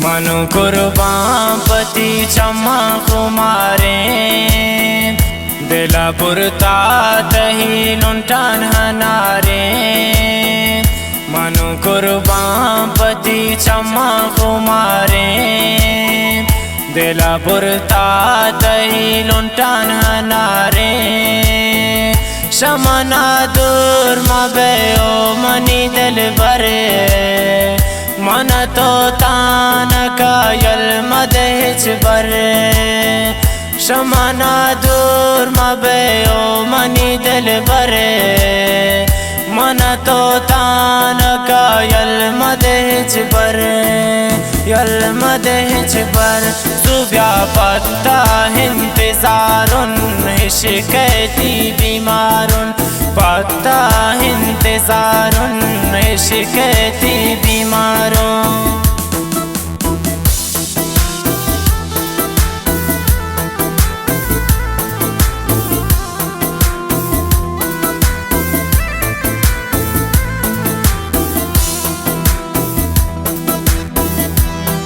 मनु कुर्बान पति चम्मा कुमारे दिला पुरता तही लुंटान हनारे मनु कुर्बान पति चम्मा कुमारे दिला पुरता तही लुंटान हनारे शमना दूर मबेओ मनी दिल बरे मन तो तान कायल मदेच बरे शमना दूर मबेओ मनी दिल बरे मन तो तान कायल मदेच बरे यल मदेच बर सुब्या पत्ता इंतजारुन शिकैती बीमारुन पत्ता इंतजारुन शिकैती बीमारुन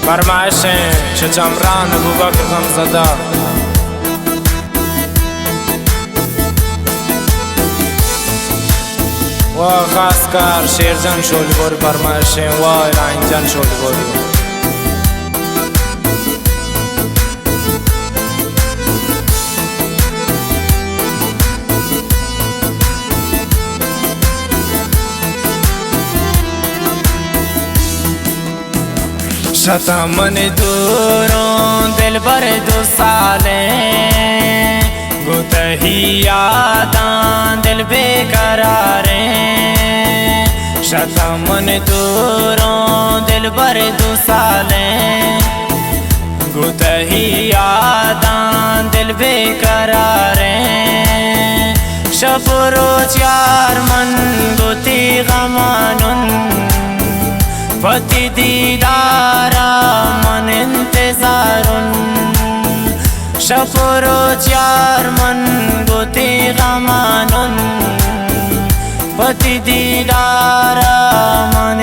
फरमाइशें शमरान अबू बकर गमज़दा वा खासकर शेरजन शोलगोर फरमाइशें वा रांझन शोलगोर शतमन दूरों दिल बर दो साले गुतही यादां दिल बेकरारे शतमन दूरों दिल बर दो साले गुतही यादां दिल बेकरारे शब रोज यार मन गुती गमानुन पति दीदारा मन इंतजारुन शब रोज यार मन गुती गमानुन पति दीदारा मन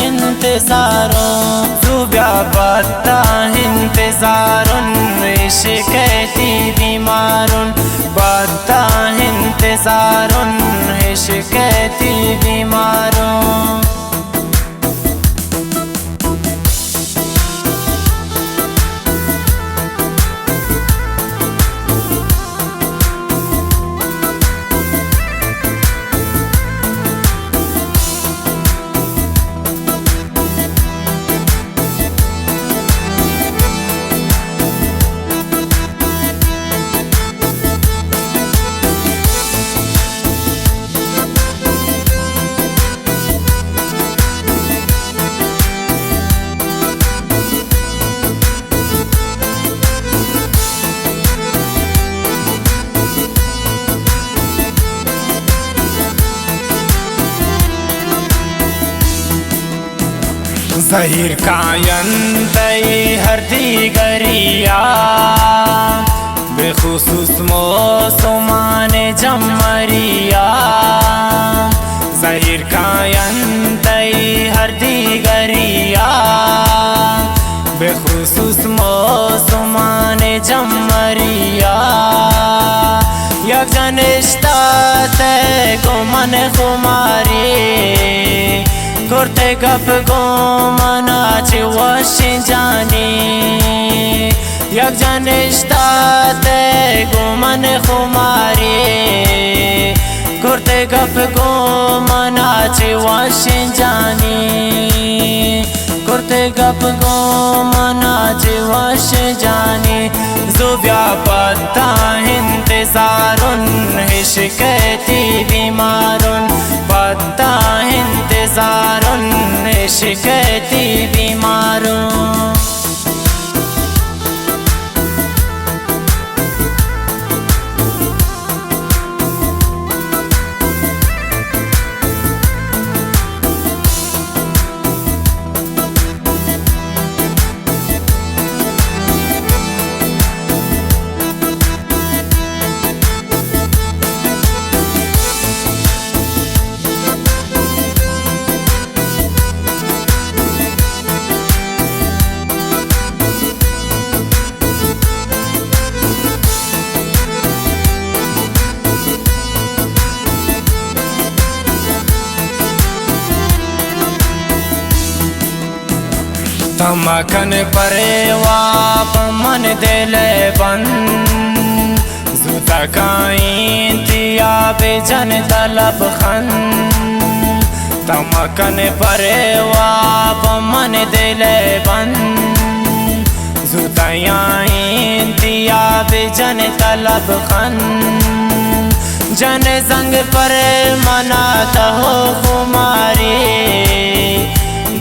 इंतजारो सुब्या पत्ता इंतजारुन शिकैती बीमारुन पत्ता इंतजारुन शिकैती बीमारुन ज़हीर कायन तई हर दिगरिया बेखुसूस मौसुमाने जमरिया ज़हीर कायन तई हर दिगरिया बेखुसूस मौसुमाने जमरिया यक जनिश्ता ते गुमन खुमारी करते गप गो मना चिवशी जानी यक जनिश्ता ते गुमन खुमारी करते गप गो मना चिवशी जानी करते गप गो मना चिवशी जानी सुब्या पत्ता इंतजारुन शिकैती बीमारुन पत्ता इंतजारुन शिकैती बीमारुन तमकन परेवा पमन दिले बन जुतकाइन तिया बेजन तलब खन तमकन परेवा पमन दिले बन जुतयाइन तिया बेजन तलब खन जन संग पर मनाता हो कुमारी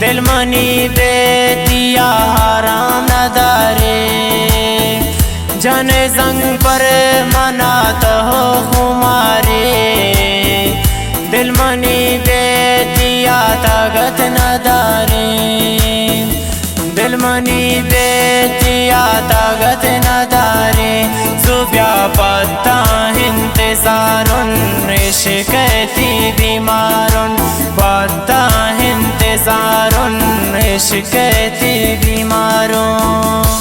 दिल मनी बेतिया हराम नदारे जन संग पर मनाता हो कुमारी दिल मनी बेतिया ताकत नदारे दिल मनी बेतिया ताकत नदारे सुब्या पत्ता इंतज़ारुन इश्क़ती बीमारुन पत्ता इंतज़ारुन इश्क़ती बीमारुन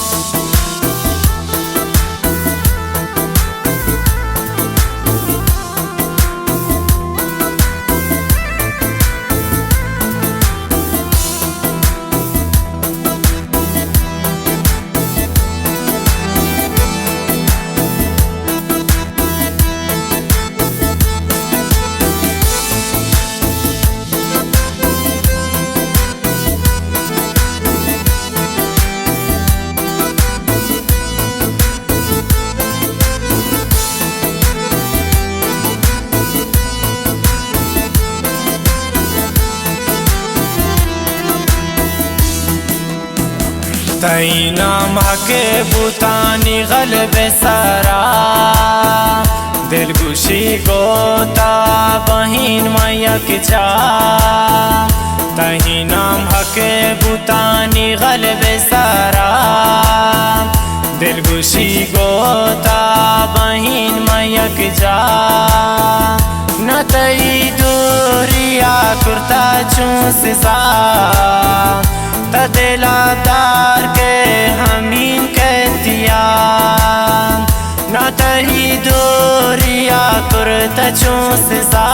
तई नाम के बुतानी गलब सारा दिलगुशी गोता बहिन मयक जा तही नाम के बुतानी गलब सारा दिलगुशी गोता बहिन मयक जा न तई दूरिया कुर्ता चूस सा दिलादार के हमीन कहतिया न तही दूरिया कुर्ता चूस सा